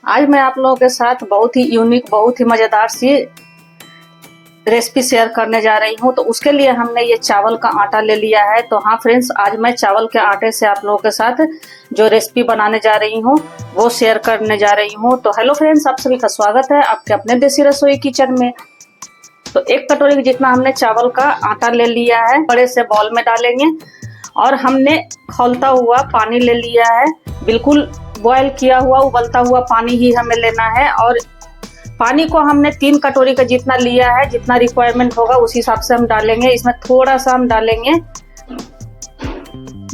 आज मैं आप लोगों के साथ बहुत ही यूनिक, बहुत ही मज़ेदार सी रेसिपी शेयर करने जा रही हूँ। तो उसके लिए हमने ये चावल का आटा ले लिया है। तो हाँ फ्रेंड्स, आज मैं चावल के आटे से आप लोगों के साथ जो रेसिपी बनाने जा रही हूँ वो शेयर करने जा रही हूँ। तो हेलो फ्रेंड्स, आप सभी का स्वागत है आपके अपने देसी रसोई किचन में। तो 1 कटोरी जितना हमने चावल का आटा ले लिया है, बड़े से बॉल में डालेंगे और हमने खौलता हुआ पानी ले लिया है। बिल्कुल बॉयल किया हुआ उबलता हुआ पानी ही हमें लेना है और पानी को हमने 3 कटोरी का जितना लिया है, जितना रिक्वायरमेंट होगा उस हिसाब से हम डालेंगे। इसमें थोड़ा सा हम डालेंगे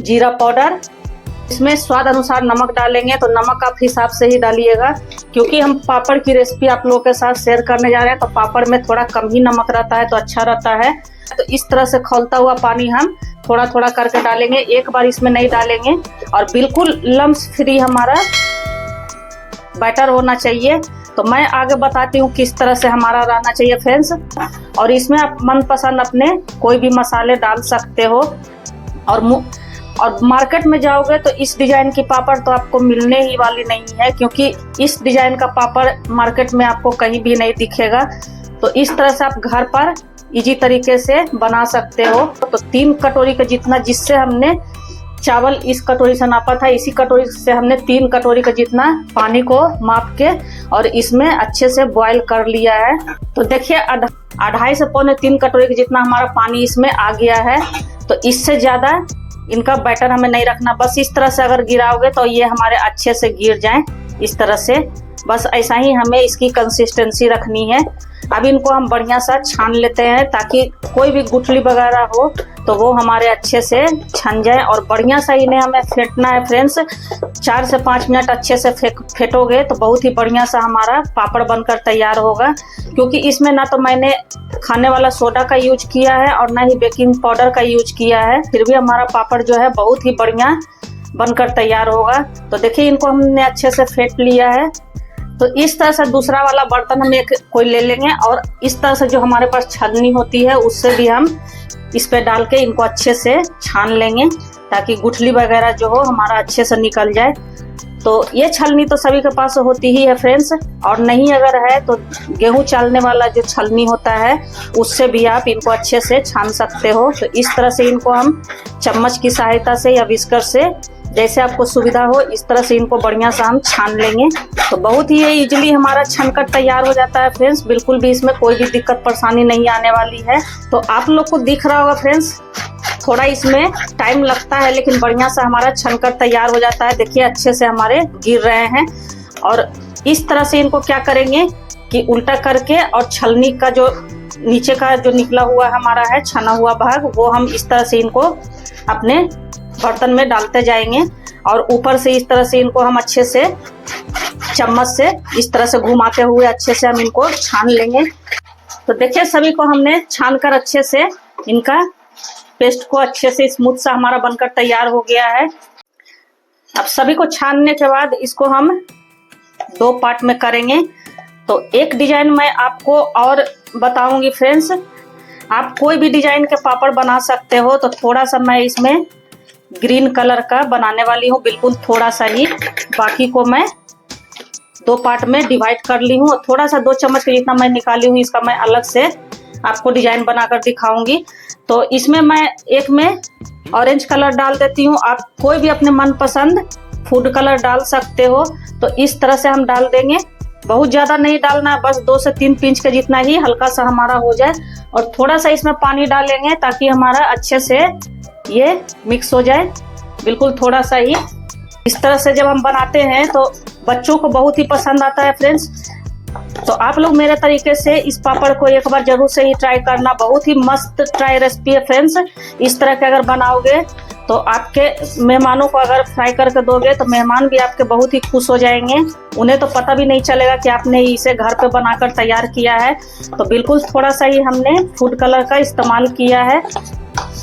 जीरा पाउडर, इसमें स्वाद अनुसार नमक डालेंगे। तो नमक आप हिसाब से ही डालिएगा, क्योंकि हम पापड़ की रेसिपी आप लोगों के साथ शेयर करने जा रहे हैं। तो पापड़ में थोड़ा कम ही नमक रहता है तो अच्छा रहता है। तो इस तरह से खौलता हुआ पानी हम थोड़ा थोड़ा करके डालेंगे, एक बार इसमें नहीं डालेंगे। और बिल्कुल लम्स फ्री हमारा बैटर होना चाहिए। तो मैं आगे बताती हूँ किस तरह से हमारा रहना चाहिए फ्रेंड्स। और इसमें आप मनपसंद अपने कोई भी मसाले डाल सकते हो। और मार्केट में जाओगे तो इस डिजाइन की पापड़ तो आपको मिलने ही वाली नहीं है, क्योंकि इस डिजाइन का पापड़ मार्केट में आपको कहीं भी नहीं दिखेगा। तो इस तरह से आप घर पर इजी तरीके से बना सकते हो। तो 3 कटोरी का जितना, जिससे हमने चावल इस कटोरी से नापा था, इसी कटोरी से हमने 3 कटोरी का जितना पानी को माप के और इसमें अच्छे से बॉईल कर लिया है। तो देखिए 2.5 से पौने 3 कटोरी का जितना हमारा पानी इसमें आ गया है। तो इससे ज्यादा इनका बैटर हमें नहीं रखना। बस इस तरह से अगर गिराओगे तो ये हमारे अच्छे से गिर जाएं, इस तरह से। बस ऐसा ही हमें इसकी कंसिस्टेंसी रखनी है। अब इनको हम बढ़िया सा छान लेते हैं, ताकि कोई भी गुठली वगैरह हो तो वो हमारे अच्छे से छन जाए। और बढ़िया सा इन्हें हमें फेंटना है फ्रेंड्स। 4 से 5 मिनट अच्छे से फेंटोगे तो बहुत ही बढ़िया सा हमारा पापड़ बनकर तैयार होगा। क्योंकि इसमें ना तो मैंने खाने वाला सोडा का यूज किया है और ना ही बेकिंग पाउडर का यूज किया है, फिर भी हमारा पापड़ जो है बहुत ही बढ़िया बनकर तैयार होगा। तो देखिए इनको हमने अच्छे से फेंट लिया है। तो इस तरह से दूसरा वाला बर्तन हम एक कोई ले लेंगे और इस तरह से जो हमारे पास छलनी होती है उससे भी हम इस पे डाल के इनको अच्छे से छान लेंगे, ताकि गुठली वगैरह जो हो हमारा अच्छे से निकल जाए। तो ये छलनी तो सभी के पास होती ही है फ्रेंड्स, और नहीं अगर है तो गेहूं चालने वाला जो छलनी होता है उससे भी आप इनको अच्छे से छान सकते हो। तो इस तरह से इनको हम चम्मच की सहायता से या विस्कर से, जैसे आपको सुविधा हो, इस तरह से इनको बढ़िया से हम छान लेंगे। तो बहुत ही इजीली हमारा छनकर तैयार हो जाता है फ्रेंड्स। बिल्कुल भी इसमें कोई भी दिक्कत परेशानी नहीं आने वाली है। तो आप लोग को दिख रहा होगा फ्रेंड्स, थोड़ा इसमें टाइम लगता है लेकिन बढ़िया से हमारा छनकर तैयार हो जाता है। देखिए अच्छे से हमारे गिर रहे हैं। और इस तरह से इनको क्या करेंगे कि उल्टा करके और छलनी का जो नीचे का जो निकला हुआ हमारा है छना हुआ भाग, वो हम इस तरह से इनको अपने बर्तन में डालते जाएंगे। और ऊपर से इस तरह से इनको हम अच्छे से चम्मच से इस तरह से घुमाते हुए अच्छे से हम इनको छान लेंगे। तो देखिए सभी को हमने छान कर अच्छे से इनका पेस्ट को अच्छे से स्मूथ सा हमारा बनकर तैयार हो गया है। अब सभी को छानने के बाद इसको हम 2 पार्ट में करेंगे। तो एक डिजाइन मैं आपको और बताऊंगी फ्रेंड्स। आप कोई भी डिजाइन के पापड़ बना सकते हो। तो थोड़ा सा मैं इसमें ग्रीन कलर का बनाने वाली हूँ, बिल्कुल थोड़ा सा ही। बाकी को मैं 2 पार्ट में डिवाइड कर ली हूँ। थोड़ा सा 2 चम्मच के जितना मैं निकाली हूँ, इसका मैं अलग से आपको डिजाइन बनाकर दिखाऊंगी। तो इसमें मैं एक में ऑरेंज कलर डाल देती हूँ। आप कोई भी अपने मनपसंद फूड कलर डाल सकते हो। तो इस तरह से हम डाल देंगे। बहुत ज्यादा नहीं डालना है, बस 2 से 3 पिंच के जितना ही हल्का सा हमारा हो जाए। और थोड़ा सा इसमें पानी डालेंगे ताकि हमारा अच्छे से ये मिक्स हो जाए, बिल्कुल थोड़ा सा ही। इस तरह से जब हम बनाते हैं तो बच्चों को बहुत ही पसंद आता है फ्रेंड्स। तो आप लोग मेरे तरीके से इस पापड़ को एक बार जरूर से ही ट्राई करना। बहुत ही मस्त ट्राई रेसिपी है फ्रेंड्स। इस तरह के अगर बनाओगे तो आपके मेहमानों को अगर फ्राई करके दोगे तो मेहमान भी आपके बहुत ही खुश हो जाएंगे। उन्हें तो पता भी नहीं चलेगा कि आपने इसे घर पे बनाकर तैयार किया है। तो बिल्कुल थोड़ा सा ही हमने फूड कलर का इस्तेमाल किया है।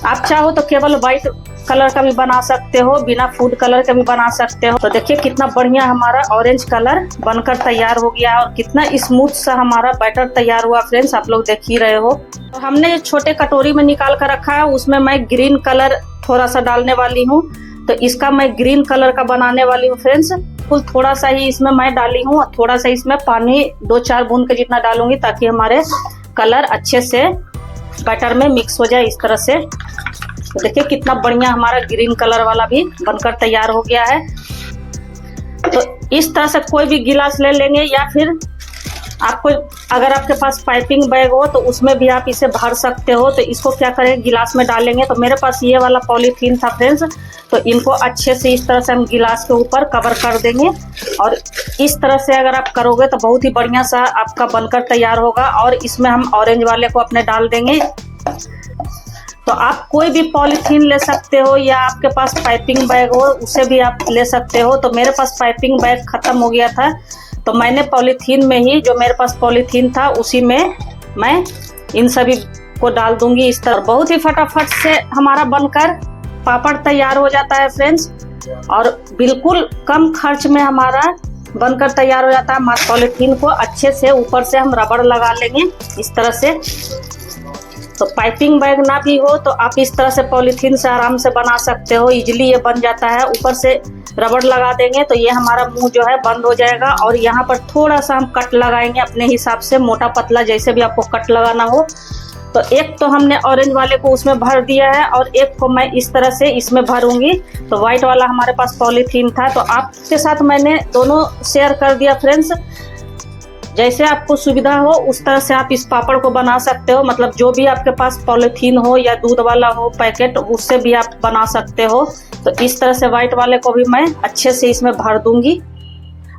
आप चाहो तो केवल व्हाइट कलर का भी बना सकते हो, बिना फूड कलर का भी बना सकते हो। तो देखिए कितना बढ़िया हमारा ऑरेंज कलर बनकर तैयार हो गया है और कितना स्मूथ सा हमारा बैटर तैयार हुआ फ्रेंड्स, आप लोग देख ही रहे हो। तो हमने छोटे कटोरी में निकाल कर रखा है, उसमें मैं ग्रीन कलर थोड़ा सा डालने वाली हूँ। तो इसका मैं ग्रीन कलर का बनाने वाली हूँ फ्रेंड्स। कुल थोड़ा सा ही इसमें मैं डाली हूँ और थोड़ा सा इसमें पानी 2-4 बूंद के जितना डालूंगी ताकि हमारे कलर अच्छे से बैटर में मिक्स हो जाए इस तरह से। तो देखिए कितना बढ़िया हमारा ग्रीन कलर वाला भी बनकर तैयार हो गया है। तो इस तरह से कोई भी गिलास ले लेंगे या फिर आपको अगर आपके पास पाइपिंग बैग हो तो उसमें भी आप इसे भर सकते हो। तो इसको क्या करें, गिलास में डालेंगे। तो मेरे पास ये वाला पॉलीथीन था फ्रेंड्स, तो इनको अच्छे से इस तरह से हम गिलास के ऊपर कवर कर देंगे। और इस तरह से अगर आप करोगे तो बहुत ही बढ़िया सा आपका बनकर तैयार होगा। और इसमें हम ऑरेंज वाले को अपने डाल देंगे। तो आप कोई भी पॉलीथीन ले सकते हो या आपके पास पाइपिंग बैग हो उसे भी आप ले सकते हो। तो मेरे पास पाइपिंग बैग खत्म हो गया था तो मैंने पॉलीथीन में ही, जो मेरे पास पॉलीथीन था उसी में मैं इन सभी को डाल दूंगी इस तरह। बहुत ही फटाफट से हमारा बनकर पापड़ तैयार हो जाता है फ्रेंड्स, और बिल्कुल कम खर्च में हमारा बनकर तैयार हो जाता है। पॉलीथीन को अच्छे से ऊपर से हम रबड़ लगा लेंगे इस तरह से। तो पाइपिंग बैग ना भी हो तो आप इस तरह से पॉलीथीन से आराम से बना सकते हो, इजीली ये बन जाता है। ऊपर से रबड़ लगा देंगे तो ये हमारा मुंह जो है बंद हो जाएगा। और यहाँ पर थोड़ा सा हम कट लगाएंगे अपने हिसाब से, मोटा पतला जैसे भी आपको कट लगाना हो। तो एक तो हमने ऑरेंज वाले को उसमें भर दिया है और एक को मैं इस तरह से इसमें भरूंगी। तो व्हाइट वाला हमारे पास पॉलीथीन था तो आपके साथ मैंने दोनों शेयर कर दिया फ्रेंड्स। जैसे आपको सुविधा हो उस तरह से आप इस पापड़ को बना सकते हो। मतलब जो भी आपके पास पॉलीथीन हो या दूध वाला हो पैकेट, उससे भी आप बना सकते हो। तो इस तरह से व्हाइट वाले को भी मैं अच्छे से इसमें भर दूंगी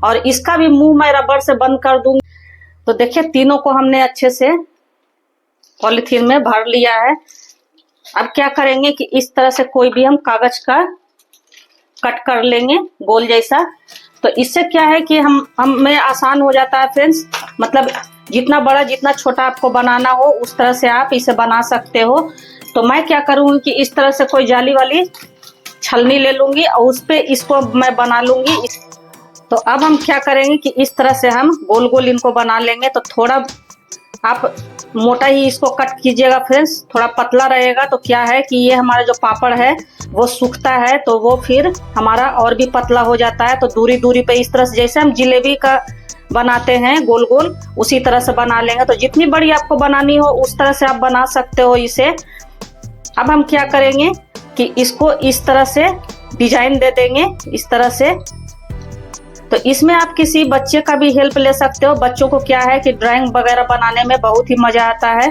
और इसका भी मुंह मैं रबड़ से बंद कर दूंगी। तो देखिए तीनों को हमने अच्छे से पॉलीथीन में भर लिया है। अब क्या करेंगे कि इस तरह से कोई भी हम कागज का कट कर लेंगे गोल जैसा। तो इससे क्या है कि हमें आसान हो जाता है फ्रेंड्स। मतलब जितना बड़ा जितना छोटा आपको बनाना हो उस तरह से आप इसे बना सकते हो। तो मैं क्या करूँगी कि इस तरह से कोई जाली वाली छलनी ले लूंगी और उस पे इसको मैं बना लूंगी। तो अब हम क्या करेंगे कि इस तरह से हम गोल गोल इनको बना लेंगे। तो थोड़ा आप मोटा ही इसको कट कीजिएगा फ्रेंड्स, थोड़ा पतला रहेगा तो क्या है कि ये हमारा जो पापड़ है वो सूखता है तो वो फिर हमारा और भी पतला हो जाता है। तो दूरी दूरी पे इस तरह से जैसे हम जिलेबी का बनाते हैं गोल गोल उसी तरह से बना लेंगे। तो जितनी बड़ी आपको बनानी हो उस तरह से आप बना सकते हो इसे। अब हम क्या करेंगे कि इसको इस तरह से डिजाइन दे देंगे इस तरह से। तो इसमें आप किसी बच्चे का भी हेल्प ले सकते हो। बच्चों को क्या है कि ड्राइंग वगैरह बनाने में बहुत ही मजा आता है।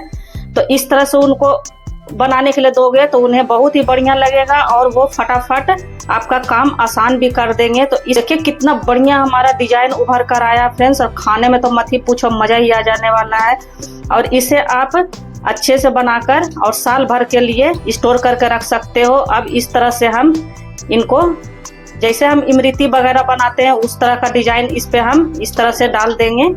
तो इस तरह से उनको बनाने के लिए दोगे तो उन्हें बहुत ही बढ़िया लगेगा और वो फटाफट आपका काम आसान भी कर देंगे। तो देखिए कितना बढ़िया हमारा डिजाइन उभर कर आया फ्रेंड्स, और खाने में तो मत ही पूछो, मजा ही आ जाने वाला है। और इसे आप अच्छे से बनाकर और साल भर के लिए स्टोर करके रख सकते हो। अब इस तरह से हम इनको, जैसे हम इमरती वगैरह बनाते हैं उस तरह का डिजाइन इस पे हम इस तरह से डाल देंगे।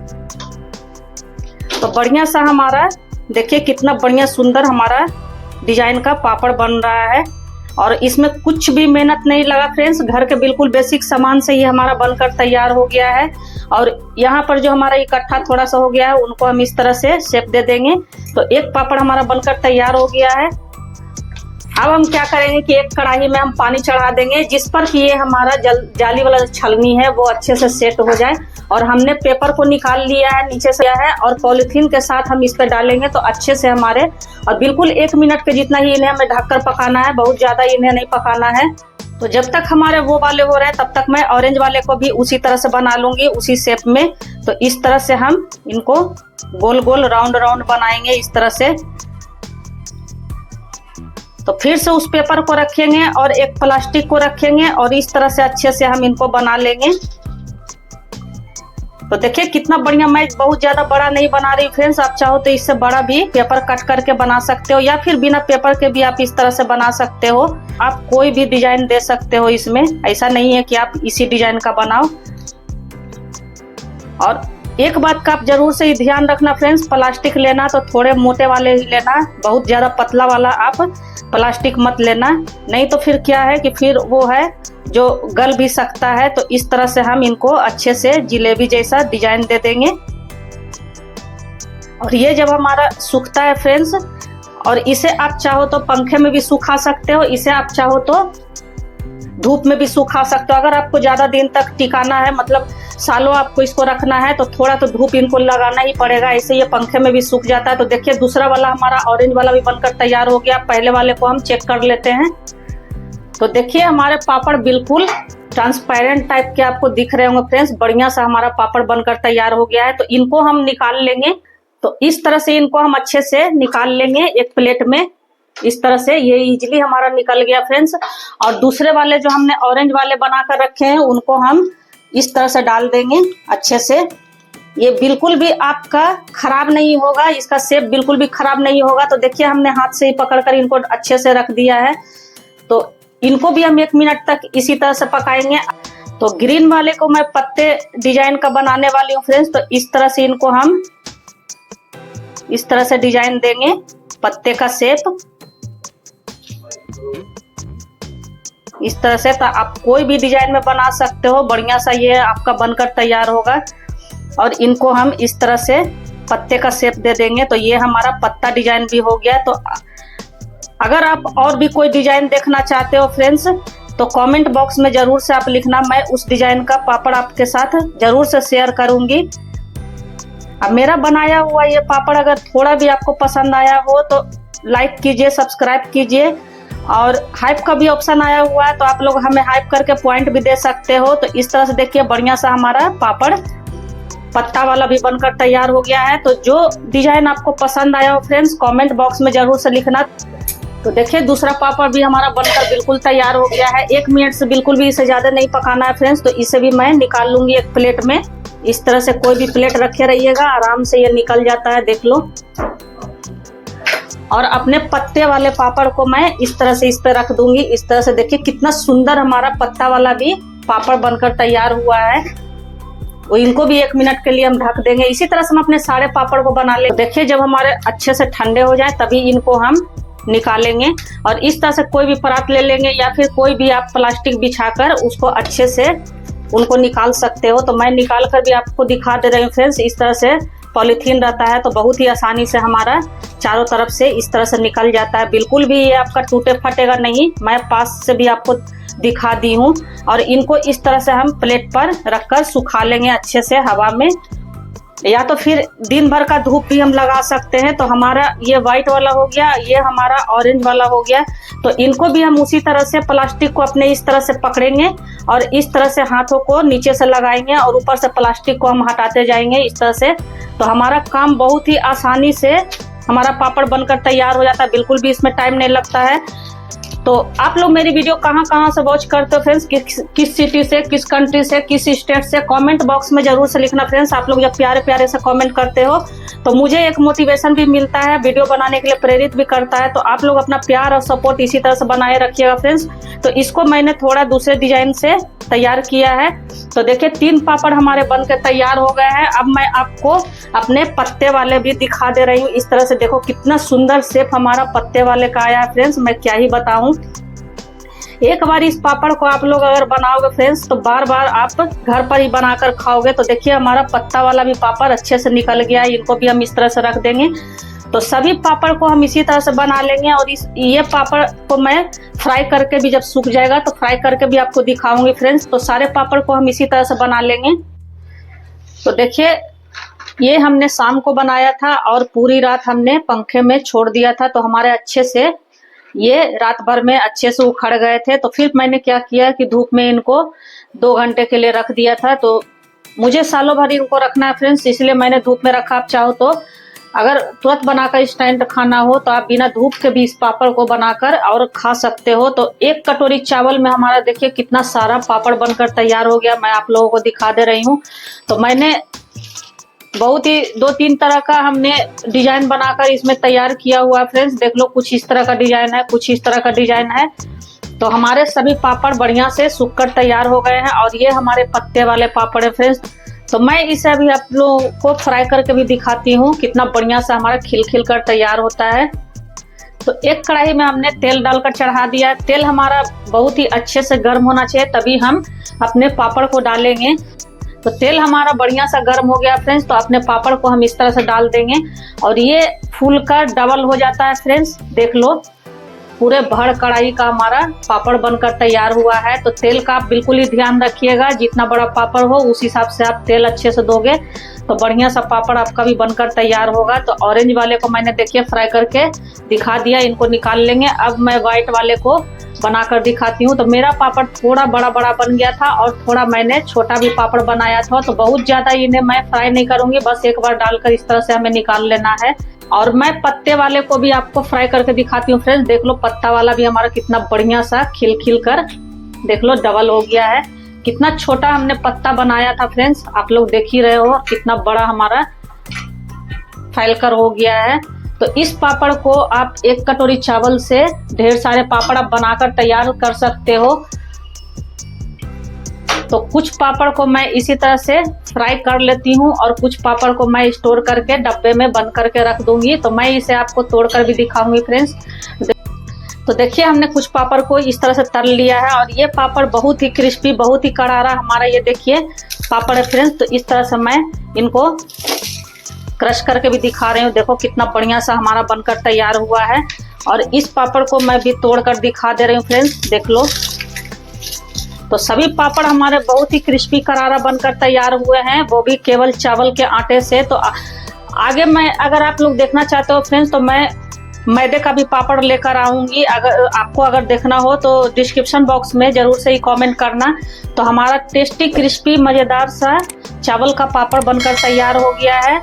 तो बढ़िया सा हमारा देखिए कितना बढ़िया सुंदर हमारा डिजाइन का पापड़ बन रहा है। और इसमें कुछ भी मेहनत नहीं लगा फ्रेंड्स, घर के बिल्कुल बेसिक सामान से ही हमारा बनकर तैयार हो गया है। और यहाँ पर जो हमारा इकट्ठा थोड़ा सा हो गया है उनको हम इस तरह से शेप दे देंगे। तो एक पापड़ हमारा बनकर तैयार हो गया है। अब हम क्या करेंगे कि एक कढ़ाई में हम पानी चढ़ा देंगे जिस पर कि ये हमारा जाली वाला छलनी है वो अच्छे से सेट हो जाए। और हमने पेपर को निकाल लिया है नीचे से है और पॉलीथीन के साथ हम इस पर डालेंगे तो अच्छे से हमारे, और बिल्कुल 1 मिनट के जितना ही इन्हें हमें ढककर पकाना है, बहुत ज्यादा इन्हें नहीं पकाना है। तो जब तक हमारे वो वाले हो रहे हैं तब तक मैं ऑरेंज वाले को भी उसी तरह से बना लूंगी उसी शेप में। तो इस तरह से हम इनको गोल गोल राउंड राउंड बनाएंगे इस तरह से। तो फिर से उस पेपर को रखेंगे और एक प्लास्टिक को रखेंगे और इस तरह से अच्छे से हम इनको बना लेंगे। तो देखिए कितना बढ़िया, मैं बहुत ज्यादा बड़ा नहीं बना रही फ्रेंड्स, आप चाहो तो इससे बड़ा भी पेपर कट करके बना सकते हो या फिर बिना पेपर के भी आप इस तरह से बना सकते हो। आप कोई भी डिजाइन दे सकते हो इसमें, ऐसा नहीं है कि आप इसी डिजाइन का बनाओ। और एक बात का आप जरूर से ही ध्यान रखना फ्रेंड्स, प्लास्टिक लेना तो थोड़े मोटे वाले ही लेना, बहुत ज्यादा पतला वाला आप प्लास्टिक मत लेना, नहीं तो फिर क्या है कि फिर वो है जो गल भी सकता है। तो इस तरह से हम इनको अच्छे से जिलेबी जैसा डिजाइन दे देंगे। और ये जब हमारा सूखता है फ्रेंड्स, और इसे आप चाहो तो पंखे में भी सुखा सकते हो, इसे आप चाहो तो धूप में भी सुखा सकते हो। अगर आपको ज्यादा दिन तक टिकाना है, मतलब सालों आपको इसको रखना है, तो थोड़ा तो धूप इनको लगाना ही पड़ेगा। ऐसे ये पंखे में भी सूख जाता है। तो देखिए दूसरा वाला हमारा ऑरेंज वाला भी बनकर तैयार हो गया। पहले वाले को हम चेक कर लेते हैं। तो देखिए हमारे पापड़ बिल्कुल ट्रांसपेरेंट टाइप के आपको दिख रहे होंगे फ्रेंड्स। बढ़िया सा हमारा पापड़ बनकर तैयार हो गया है। तो इनको हम निकाल लेंगे। तो इस तरह से इनको हम अच्छे से निकाल लेंगे एक प्लेट में। इस तरह से ये इजीली हमारा निकल गया फ्रेंड्स। और दूसरे वाले जो हमने ऑरेंज वाले बनाकर रखे हैं उनको हम इस तरह से डाल देंगे अच्छे से। ये बिल्कुल भी आपका खराब नहीं होगा, इसका शेप बिल्कुल भी खराब नहीं होगा। तो देखिए हमने हाथ से ही पकड़कर इनको अच्छे से रख दिया है। तो इनको भी हम 1 मिनट तक इसी तरह से पकाएंगे। तो ग्रीन वाले को मैं पत्ते डिजाइन का बनाने वाली हूँ फ्रेंड्स। तो इस तरह से इनको हम इस तरह से डिजाइन देंगे, पत्ते का शेप इस तरह से। तो आप कोई भी डिजाइन में बना सकते हो। बढ़िया सा ये आपका बनकर तैयार होगा। और इनको हम इस तरह से पत्ते का शेप दे देंगे। तो ये हमारा पत्ता डिजाइन भी हो गया। तो अगर आप और भी कोई डिजाइन देखना चाहते हो फ्रेंड्स तो कमेंट बॉक्स में जरूर से आप लिखना। मैं उस डिजाइन का पापड़ आपके साथ जरूर से शेयर करूंगी। अब मेरा बनाया हुआ ये पापड़ अगर थोड़ा भी आपको पसंद आया हो तो लाइक कीजिए, सब्सक्राइब कीजिए। और हाइप का भी ऑप्शन आया हुआ है तो आप लोग हमें हाइप करके पॉइंट भी दे सकते हो। तो इस तरह से देखिए बढ़िया सा हमारा पापड़ पत्ता वाला भी बनकर तैयार हो गया है। तो जो डिजाइन आपको पसंद आया हो फ्रेंड्स कमेंट बॉक्स में जरूर से लिखना। तो देखिए दूसरा पापड़ भी हमारा बनकर बिल्कुल तैयार हो गया है। 1 मिनट से बिल्कुल भी इसे ज्यादा नहीं पकाना है फ्रेंड्स। तो इसे भी मैं निकाल लूंगी एक प्लेट में। इस तरह से कोई भी प्लेट रखे रहिएगा, आराम से ये निकल जाता है, देख लो। और अपने पत्ते वाले पापड़ को मैं इस तरह से इस पे रख दूंगी। इस तरह से देखिए कितना सुंदर हमारा पत्ता वाला भी पापड़ बनकर तैयार हुआ है। वो इनको भी 1 मिनट के लिए हम ढक देंगे। इसी तरह से हम अपने सारे पापड़ को बना ले। देखिए जब हमारे अच्छे से ठंडे हो जाए तभी इनको हम निकालेंगे। और इस तरह से कोई भी परात ले लेंगे या फिर कोई भी आप प्लास्टिक बिछाकर उसको अच्छे से उनको निकाल सकते हो। तो मैं निकाल कर भी आपको दिखा दे रही हूँ फ्रेंड्स। इस तरह से पॉलीथीन रहता है तो बहुत ही आसानी से हमारा चारों तरफ से इस तरह से निकल जाता है। बिल्कुल भी ये आपका टूटे फटेगा नहीं। मैं पास से भी आपको दिखा दी हूँ। और इनको इस तरह से हम प्लेट पर रखकर सुखा लेंगे अच्छे से हवा में, या तो फिर दिन भर का धूप भी हम लगा सकते हैं। तो हमारा ये व्हाइट वाला हो गया, ये हमारा ऑरेंज वाला हो गया। तो इनको भी हम उसी तरह से प्लास्टिक को अपने इस तरह से पकड़ेंगे और इस तरह से हाथों को नीचे से लगाएंगे और ऊपर से प्लास्टिक को हम हटाते जाएंगे इस तरह से। तो हमारा काम बहुत ही आसानी से हमारा पापड़ बनकर तैयार हो जाता है। बिल्कुल भी इसमें टाइम नहीं लगता है। तो आप लोग मेरी वीडियो कहाँ से वॉच करते हो फ्रेंड्स, किस सिटी से, किस कंट्री से, किस स्टेट से, कमेंट बॉक्स में जरूर से लिखना फ्रेंड्स। आप लोग जब प्यारे प्यारे से कमेंट करते हो तो मुझे एक मोटिवेशन भी मिलता है, वीडियो बनाने के लिए प्रेरित भी करता है। तो आप लोग अपना प्यार और सपोर्ट इसी तरह से बनाए रखिएगा फ्रेंड्स। तो इसको मैंने थोड़ा दूसरे डिजाइन से तैयार किया है। तो देखिए 3 पापड़ हमारे बन के तैयार हो गए हैं। अब मैं आपको अपने पत्ते वाले भी दिखा दे रही हूँ। इस तरह से देखो कितना सुंदर शेप हमारा पत्ते वाले का आया है फ्रेंड्स, मैं क्या ही बताऊं। एक बार इस पापड़ को आप लोग अगर बनाओगे फ्रेंड्स तो बार बार आप घर पर ही बनाकर खाओगे। तो देखिए हमारा पत्ता वाला भी पापड़ अच्छे से निकल गया है। इनको भी हम इस तरह से रख देंगे। तो सभी पापड़ को हम इसी तरह से बना लेंगे। और ये पापड़ को मैं फ्राई करके भी जब सूख जाएगा तो फ्राई करके भी आपको दिखाऊंगी फ्रेंड्स। तो सारे पापड़ को हम इसी तरह से बना लेंगे। तो देखिए ये हमने शाम को बनाया था और पूरी रात हमने पंखे में छोड़ दिया था। तो हमारे अच्छे से ये रात भर में अच्छे से उखड़ गए थे। तो फिर मैंने क्या किया कि धूप में इनको 2 घंटे के लिए रख दिया था। तो मुझे सालों भर इनको रखना है फ्रेंड्स, इसलिए मैंने धूप में रखा। आप चाहो तो अगर तुरंत बनाकर इंस्टेंट खाना हो तो आप बिना धूप के भी इस पापड़ को बनाकर और खा सकते हो। तो 1 कटोरी चावल में हमारा देखिए कितना सारा पापड़ बनकर तैयार हो गया। मैं आप लोगों को दिखा दे रही हूँ। तो मैंने बहुत ही 2-3 तरह का हमने डिजाइन बनाकर इसमें तैयार किया हुआ है फ्रेंड्स। देख लो कुछ इस तरह का डिजाइन है, कुछ इस तरह का डिजाइन है। तो हमारे सभी पापड़ बढ़िया से सूखकर तैयार हो गए हैं। और ये हमारे पत्ते वाले पापड़ है फ्रेंड्स। तो मैं इसे अभी आप लोगों को फ्राई करके भी दिखाती हूँ कितना बढ़िया सा हमारा खिल कर तैयार होता है। तो एक कढ़ाई में हमने तेल डालकर चढ़ा दिया। तेल हमारा बहुत ही अच्छे से गर्म होना चाहिए, तभी हम अपने पापड़ को डालेंगे। तो तेल हमारा बढ़िया सा गर्म हो गया फ्रेंड्स। तो अपने पापड़ को हम इस तरह से डाल देंगे और ये फूल कर डबल हो जाता है फ्रेंड्स, देख लो। पूरे भर कढ़ाई का हमारा पापड़ बनकर तैयार हुआ है। तो तेल का आप बिल्कुल ही ध्यान रखिएगा, जितना बड़ा पापड़ हो उस हिसाब से आप तेल अच्छे से दोगे तो बढ़िया सा पापड़ आपका भी बनकर तैयार होगा। तो ऑरेंज वाले को मैंने देखिए फ्राई करके दिखा दिया, इनको निकाल लेंगे। अब मैं व्हाइट वाले को बनाकर दिखाती हूँ। तो मेरा पापड़ थोड़ा बड़ा बड़ा बन गया था और थोड़ा मैंने छोटा भी पापड़ बनाया था। तो बहुत ज्यादा इन्हें मैं फ्राई नहीं करूंगी, बस एक बार डालकर इस तरह से हमें निकाल लेना है। और मैं पत्ते वाले को भी आपको फ्राई करके दिखाती हूँ फ्रेंड्स। देख लो पत्ता वाला भी हमारा कितना बढ़िया सा खिल खिल कर देख लो डबल हो गया है। कितना छोटा हमने पत्ता बनाया था फ्रेंड्स, आप लोग देख ही रहे हो कितना बड़ा हमारा फैलकर हो गया है। तो इस पापड़ को आप एक कटोरी चावल से ढेर सारे पापड़ आप बनाकर तैयार कर सकते हो। तो कुछ पापड़ को मैं इसी तरह से फ्राई कर लेती हूँ और कुछ पापड़ को मैं स्टोर करके डब्बे में बंद करके रख दूंगी। तो मैं इसे आपको तोड़कर भी दिखाऊंगी फ्रेंड्स। तो देखिए हमने कुछ पापड़ को इस तरह से तल लिया है और ये पापड़ बहुत ही क्रिस्पी, बहुत ही करारा हमारा ये देखिए पापड़ है फ्रेंड्स। तो इस तरह से मैं इनको क्रश करके भी दिखा रही हूँ। देखो कितना बढ़िया सा हमारा बनकर तैयार हुआ है। और इस पापड़ को मैं भी तोड़कर दिखा दे रही हूँ फ्रेंड्स, देख लो। तो सभी पापड़ हमारे बहुत ही क्रिस्पी करारा बनकर तैयार हुए हैं, वो भी केवल चावल के आटे से। तो आगे मैं अगर आप लोग देखना चाहते हो फ्रेंड्स तो मैं मैदे का भी पापड़ लेकर आऊंगी। अगर आपको देखना हो तो डिस्क्रिप्शन बॉक्स में जरूर से ही कमेंट करना। तो हमारा टेस्टी क्रिस्पी मजेदार सा चावल का पापड़ बनकर तैयार हो गया है।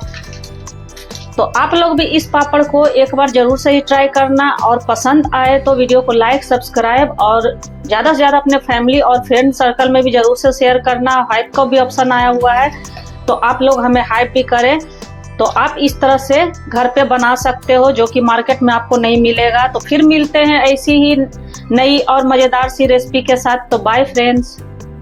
तो आप लोग भी इस पापड़ को एक बार जरूर से ही ट्राई करना और पसंद आए तो वीडियो को लाइक सब्सक्राइब और ज़्यादा से ज़्यादा अपने फैमिली और फ्रेंड सर्कल में भी जरूर से शेयर करना। हाइप का भी ऑप्शन आया हुआ है तो आप लोग हमें हाइप भी करें। तो आप इस तरह से घर पे बना सकते हो जो कि मार्केट में आपको नहीं मिलेगा। तो फिर मिलते हैं ऐसी ही नई और मज़ेदार सी रेसिपी के साथ। तो बाय फ्रेंड्स।